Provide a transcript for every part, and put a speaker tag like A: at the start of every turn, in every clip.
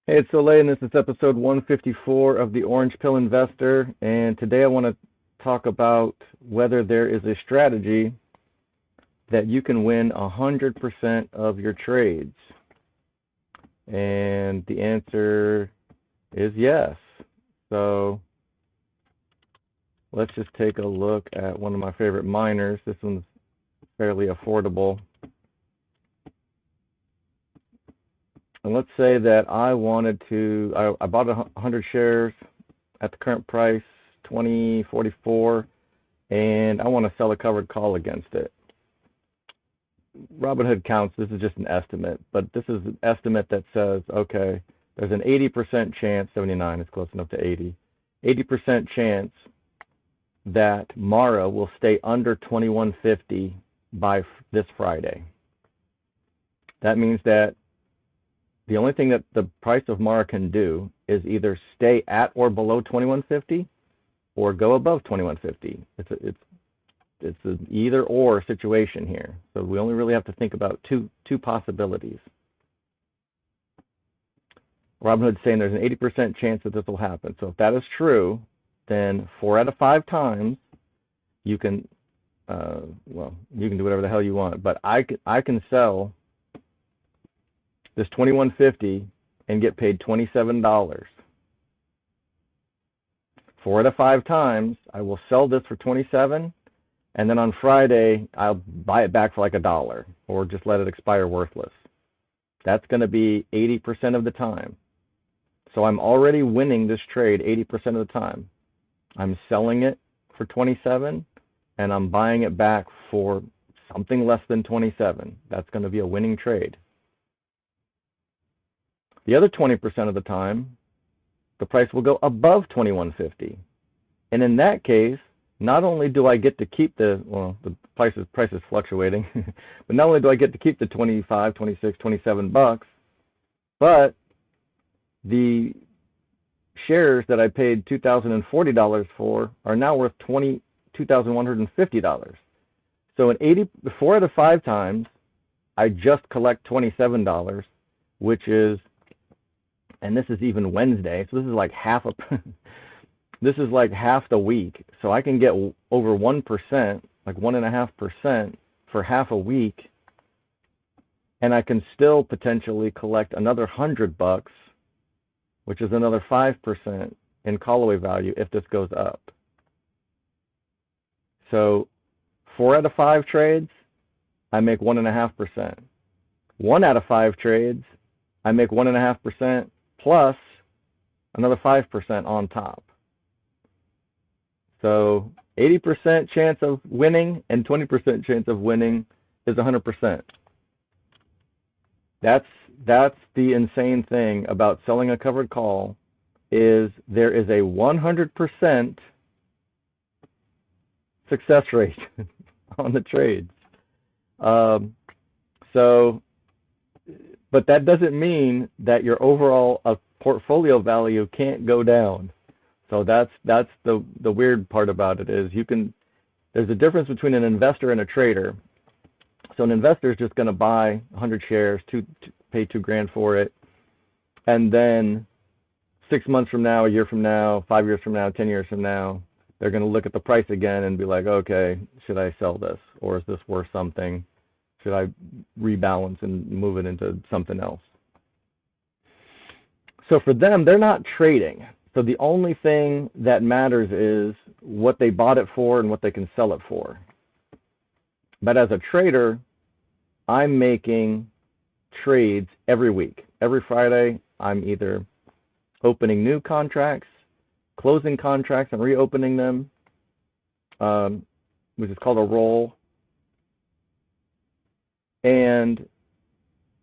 A: Hey, it's Soleil, and this is episode 154 of the Orange Pill Investor. And today I want to talk about whether there is a strategy that you can win 100% of your trades. And the answer is yes. So let's just take a look at one of my favorite miners. This one's fairly affordable. And let's say that I wanted to, I bought 100 shares at the current price, 20.44, and I want to sell a covered call against it. Robinhood counts, this is just an estimate, but this is an estimate that says, okay, there's an 80% chance, 79 is close enough to 80% chance that Mara will stay under 21.50 by this Friday. That means that the only thing that the price of Mara can do is either stay at or below 21.50 or go above 21.50. It's an either or situation here. So we only really have to think about two possibilities. Robinhood's saying there's an 80% chance that this will happen. So if that is true, then 4 out of 5 times you can, you can do whatever the hell you want. But I can sell this 21.50 and get paid $27. 4 out of 5 times I will sell this for 27, and then on Friday I'll buy it back for like $1 or just let it expire worthless. That's going to be 80% of the time. So I'm already winning this trade 80% of the time. I'm selling it for 27 and I'm buying it back for something less than 27. That's going to be a winning trade. The other 20% of the time, the price will go above 21.50. And in that case, not only do I get to keep the price is fluctuating, but not only do I get to keep the 25, 26, 27 bucks, but the shares that I paid $2,040 for are now worth $2,150. So in 4 out of 5 times, I just collect $27, which is, and this is even Wednesday, so this is like half the week. So I can get over 1%, like 1.5% for half a week, and I can still potentially collect another $100, which is another 5% in callaway value if this goes up. So 4 out of 5 trades, I make 1.5%. 1 out of 5 trades, I make 1.5%. Plus another 5% on top. So 80% chance of winning and 20% chance of winning is 100%. That's the insane thing about selling a covered call, is there is a 100% success rate on the trades. But that doesn't mean that your overall portfolio value can't go down. So that's the weird part about it, is there's a difference between an investor and a trader. So an investor is just going to buy 100 shares, pay $2,000 for it, and then 6 months from now, a year from now, 5 years from now, 10 years from now, they're going to look at the price again and be like, okay, should I sell this, or is this worth something? Should I rebalance and move it into something else? So for them, they're not trading. So the only thing that matters is what they bought it for and what they can sell it for. But as a trader, I'm making trades every week. Every Friday, I'm either opening new contracts, closing contracts and reopening them, which is called a roll. And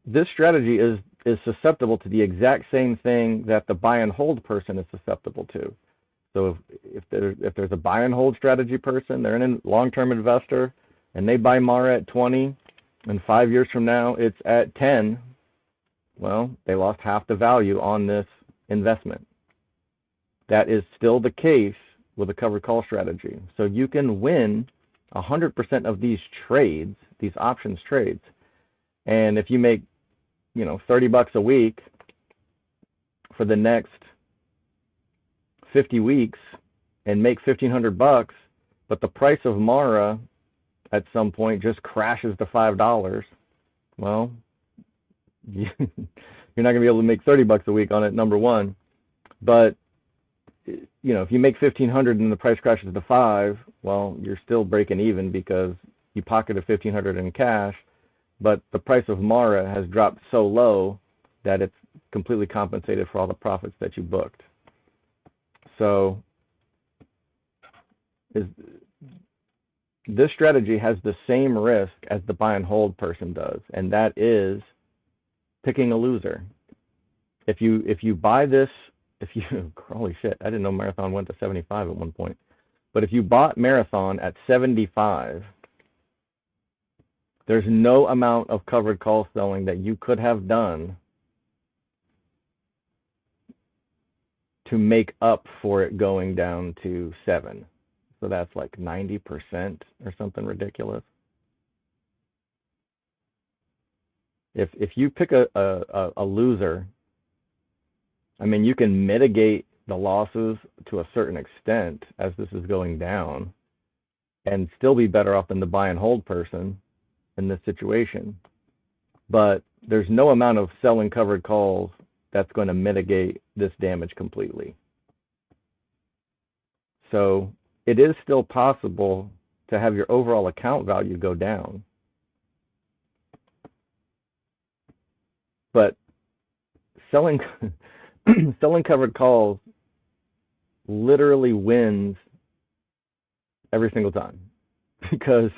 A: this strategy is susceptible to the exact same thing that the buy and hold person is susceptible to. So if there's a buy and hold strategy person, they're a long-term investor, and they buy Mara at 20, and 5 years from now it's at 10, well, they lost half the value on this investment. That is still the case with a covered call strategy. So you can win 100% of these trades, these options trades. And if you make, $30 a week, for the next 50 weeks and make $1,500, but the price of Mara at some point just crashes to $5, well, you're not going to be able to make $30 a week on it, number one. But you know, if you make $1,500 and the price crashes to $5, well, you're still breaking even because you pocketed $1,500 in cash, but the price of Mara has dropped so low that it's completely compensated for all the profits that you booked. So this strategy has the same risk as the buy and hold person does, and that is picking a loser. If you buy this, holy shit, I didn't know Marathon went to 75 at one point. But if you bought Marathon at 75, there's no amount of covered call selling that you could have done to make up for it going down to 7. So that's like 90% or something ridiculous. If you pick a loser, I mean, you can mitigate the losses to a certain extent as this is going down and still be better off than the buy and hold person in this situation. But there's no amount of selling covered calls that's going to mitigate this damage completely. So it is still possible to have your overall account value go down. But selling covered calls literally wins every single time, because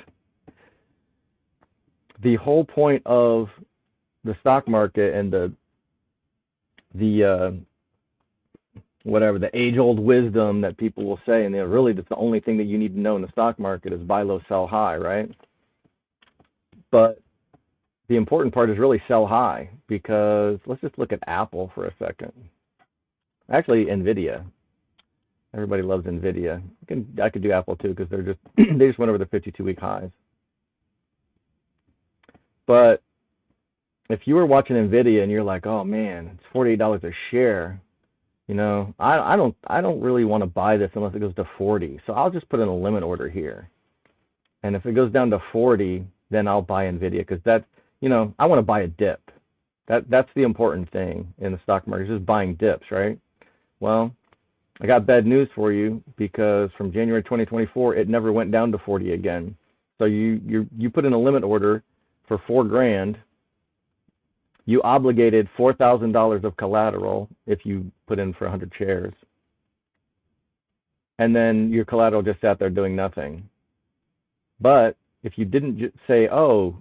A: the whole point of the stock market and the age-old wisdom that people will say, and really that's the only thing that you need to know in the stock market is buy low, sell high, right? But the important part is really sell high, because let's just look at Apple for a second. Actually, NVIDIA. Everybody loves NVIDIA. I could do Apple too, because they just went over the 52-week highs. But if you were watching NVIDIA and you're like, oh man, it's $48 a share, you know, I don't really want to buy this unless it goes to 40. So I'll just put in a limit order here. And if it goes down to 40, then I'll buy NVIDIA, because that's, you know, I want to buy a dip. That's the important thing in the stock market, is just buying dips, right? Well, I got bad news for you, because from January 2024, it never went down to 40 again. So you put in a limit order for $4,000. You obligated $4,000 of collateral if you put in for 100 shares. And then your collateral just sat there doing nothing. But if you didn't say, oh,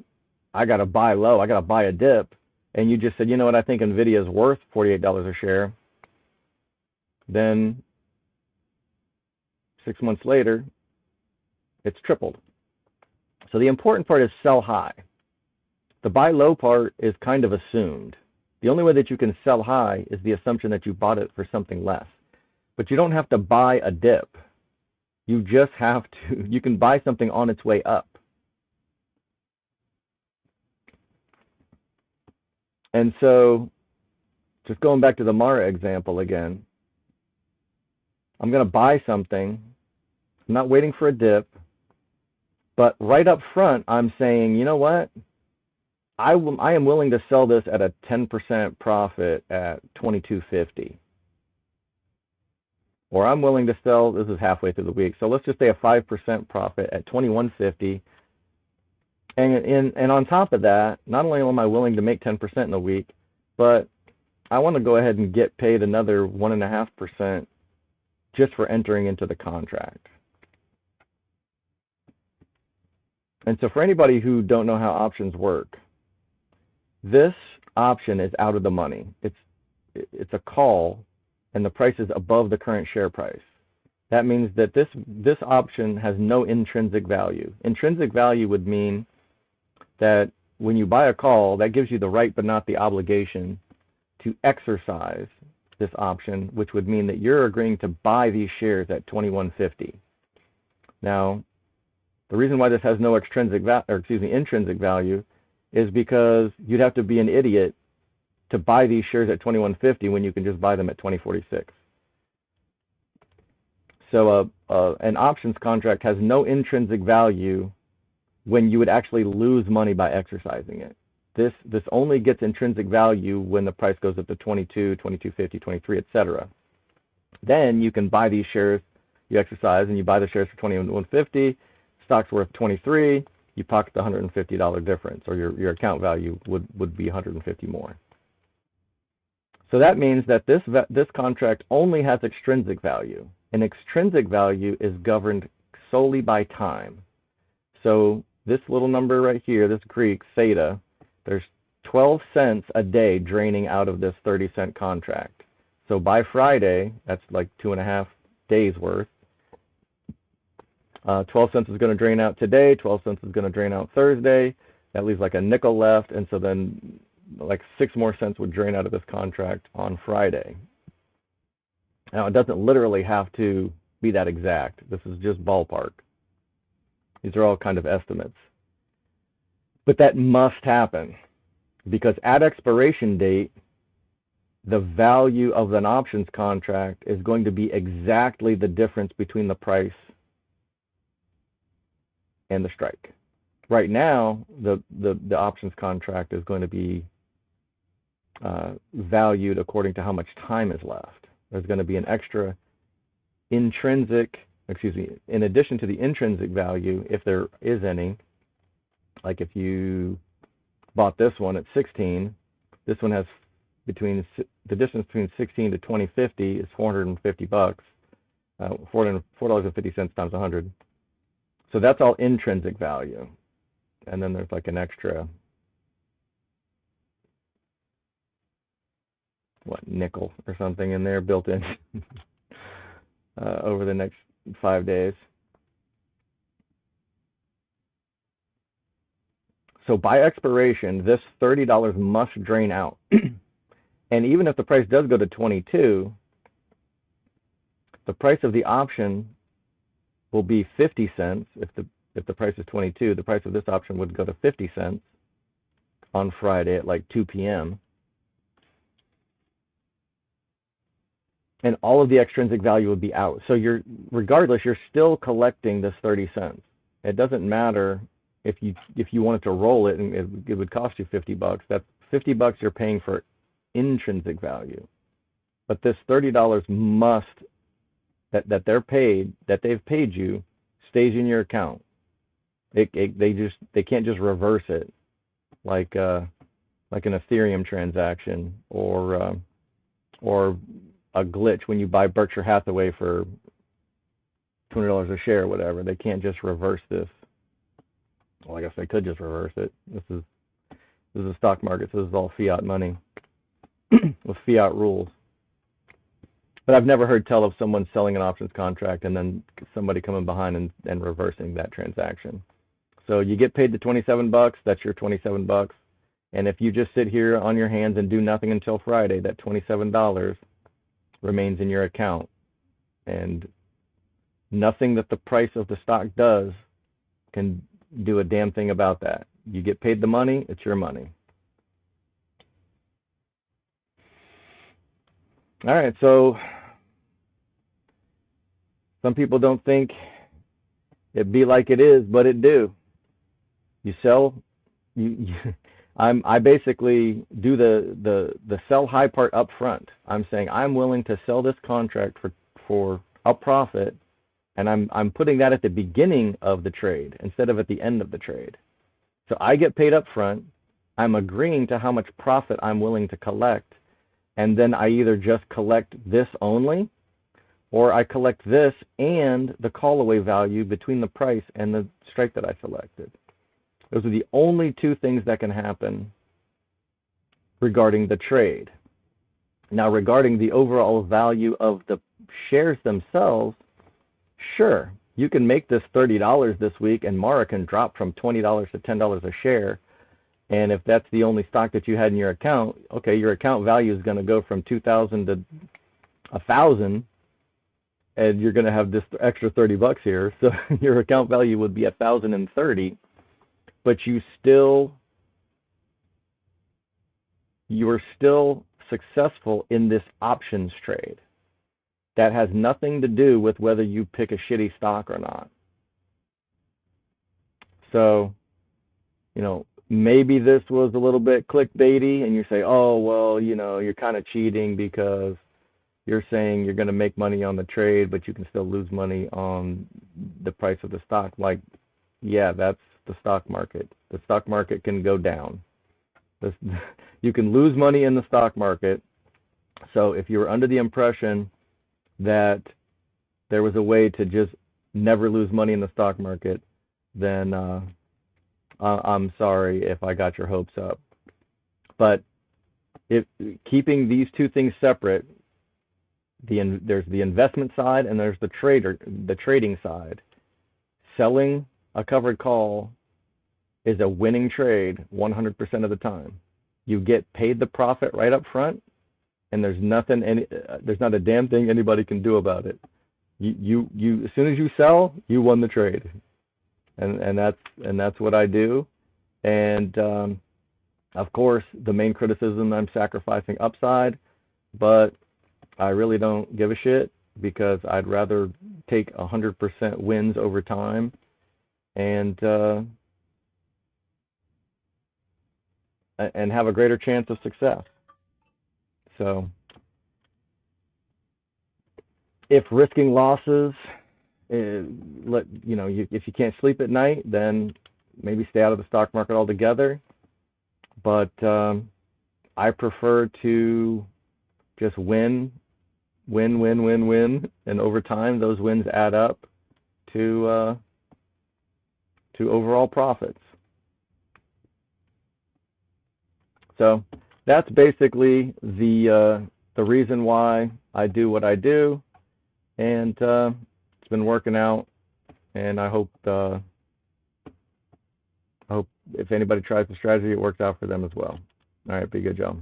A: I got to buy low, I got to buy a dip, and you just said, you know what, I think NVIDIA is worth $48 a share, then 6 months later, it's tripled. So the important part is sell high. The buy low part is kind of assumed. The only way that you can sell high is the assumption that you bought it for something less. But you don't have to buy a dip. You just have to, you can buy something on its way up. And so, just going back to the Mara example again, I'm going to buy something. I'm not waiting for a dip. But right up front, I'm saying, you know what? I am willing to sell this at a 10% profit at $22.50. Or I'm willing to sell, this is halfway through the week, so let's just say a 5% profit at $21.50. And on top of that, not only am I willing to make 10% in a week, but I want to go ahead and get paid another 1.5% just for entering into the contract. And so for anybody who don't know how options work, this option is out of the money. It's a call, and the price is above the current share price. That means that this option has no intrinsic value. Intrinsic value would mean that when you buy a call, that gives you the right but not the obligation to exercise this option, which would mean that you're agreeing to buy these shares at $21.50. Now, the reason why this has no intrinsic value is because you'd have to be an idiot to buy these shares at 21.50 when you can just buy them at 20.46. So an options contract has no intrinsic value when you would actually lose money by exercising it. This only gets intrinsic value when the price goes up to 22, 22.50, 23, etc. Then you can buy these shares, you exercise, and you buy the shares for 21.50, stock's worth 23, you pocket the $150 difference, or your account value would be 150 more. So that means that this contract only has extrinsic value. And extrinsic value is governed solely by time. So this little number right here, this Greek, theta, there's 12 cents a day draining out of this 30-cent contract. So by Friday, that's like 2.5 days worth. 12 cents is going to drain out today, 12 cents is going to drain out Thursday. That leaves like a nickel left, and so then like 6 more cents would drain out of this contract on Friday. Now, it doesn't literally have to be that exact. This is just ballpark. These are all kind of estimates. But that must happen, because at expiration date, the value of an options contract is going to be exactly the difference between the price and the strike. Right now, the options contract is going to be valued according to how much time is left. There's going to be an extra intrinsic, in addition to the intrinsic value, if there is any. Like if you bought this one at 16, this one has the distance between 16 to 20.50 is $450, $4.50 times 100. So that's all intrinsic value. And then there's like an extra, nickel or something in there built in over the next 5 days. So by expiration, this $30 must drain out. And even if the price does go to 22, the price of the option will be 50 cents. If the price is 22, the price of this option would go to 50 cents on Friday at like 2 p.m. And all of the extrinsic value would be out. So regardless, you're still collecting this 30 cents. It doesn't matter if you wanted to roll it and it would cost you $50. That's $50 you're paying for intrinsic value. But this $30 must that they've paid you stays in your account. They can't just reverse it like an Ethereum transaction or a glitch when you buy Berkshire Hathaway for $200 a share or whatever. They can't just reverse this. Well, I guess they could just reverse it. This is a stock market, so this is all fiat money with fiat rules. But I've never heard tell of someone selling an options contract and then somebody coming behind and reversing that transaction. So you get paid the $27, that's your $27. And if you just sit here on your hands and do nothing until Friday, that $27 remains in your account. And nothing that the price of the stock does can do a damn thing about that. You get paid the money, it's your money. All right, so some people don't think it be like it is, but it do. You sell, I basically do the sell high part up front. I'm saying I'm willing to sell this contract for a profit, and I'm putting that at the beginning of the trade instead of at the end of the trade. So I get paid up front. I'm agreeing to how much profit I'm willing to collect, and then I either just collect this only, or I collect this and the call-away value between the price and the strike that I selected. Those are the only two things that can happen regarding the trade. Now, regarding the overall value of the shares themselves, sure, you can make this $30 this week and Mara can drop from $20 to $10 a share. And if that's the only stock that you had in your account, okay, your account value is going to go from $2,000 to $1,000, and you're going to have this extra $30 here. So your account value would be $1,030, but you still you are still successful in this options trade. That has nothing to do with whether you pick a shitty stock or not. So, maybe this was a little bit clickbaity and you say, oh, well, you're kind of cheating because you're saying you're going to make money on the trade, but you can still lose money on the price of the stock. Like, yeah, that's the stock market. The stock market can go down. You can lose money in the stock market. So if you were under the impression that there was a way to just never lose money in the stock market, then I'm sorry if I got your hopes up. But if keeping these two things separate, there's the investment side and there's the trading side. Selling a covered call is a winning trade 100% of the time. You get paid the profit right up front, and there's not a damn thing anybody can do about it. You as soon as you sell, you won the trade, and that's what I do. And of course, the main criticism, I'm sacrificing upside, but I really don't give a shit because I'd rather take 100% wins over time and have a greater chance of success. So if risking losses, if you can't sleep at night, then maybe stay out of the stock market altogether. But I prefer to just win, and over time those wins add up to overall profits. So that's basically the reason why I do what I do, and it's been working out. And I hope if anybody tries the strategy, it works out for them as well. All right, be good, Joe.